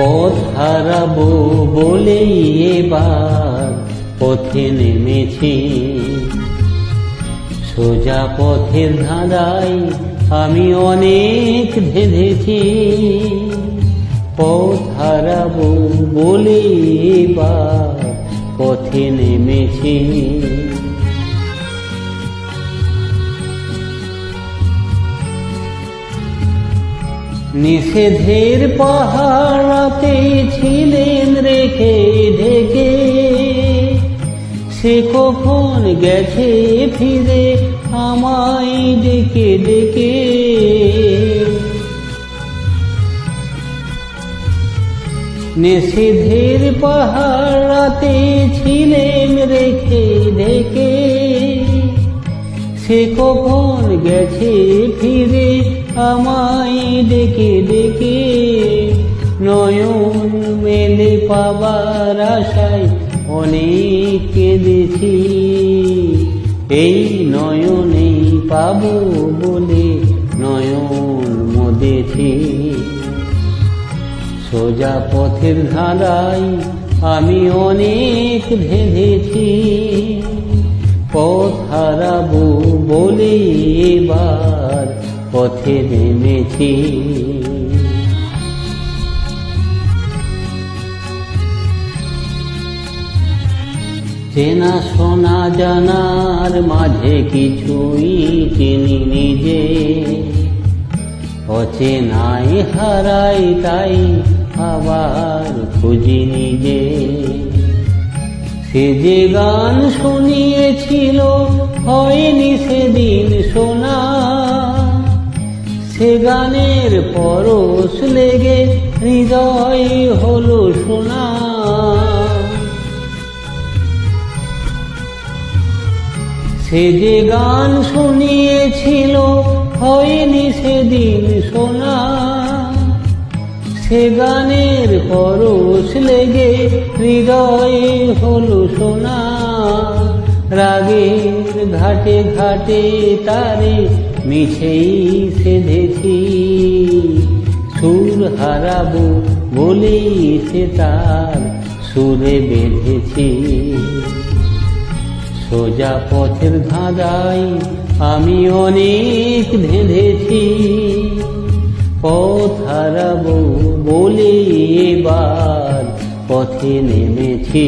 পথ হারাবো বলেই এবার পথে নেমেছি। সোজা পথের ধাঁধায় আমি অনেক ধেঁধেছি। পথ হারাবো বলেই এবার পথে নেমেছি। নিষেধের পাহাড়াতে ছিলেন রেখে ঢেকে, সে কখন গেছে ফিরে আমায় ডেকে ডেকে। নিষেধের পাহাড়াতে ছিলেন রেখে ঢেকে, সে কখন গেছে ফিরে আমায় ডেকে ডেকে। নয়ন মেলে পাবার আশায় অনেক কেঁদেছি। এই নয়নেই পাবো বলে নয়ন মুদেছি। সোজা পথের ধাঁধায় আমি অনেক ধেঁধেছি। পথ হারাবো বলে এবার পথে নেমেছি। চেনা শোনা জানার মাঝে কিছুই চিনি নিজে। অচেনায় হারাই তাই আবার খুঁজি নিজে। সে যে গান শুনিয়েছিল হয়নি সেদিন শোনা, সে গানের পরশ লেগে হৃদয় হলো শোনা। সে যে গান শুনিয়েছিল হয়নি সেদিন শোনা, সে গানের পরশ লেগে হৃদয় হলো শোনা। রাগের ঘাটে ঘাটে তারে মিছেই সেধেছি। সুর হারাবো বলেই সে তার সুরে বেঁধেছি। সোজা পথের ধাঁধায় আমি অনেক ধেঁধেছি। পথ হারাবো বলে এবার পথে নেমেছি।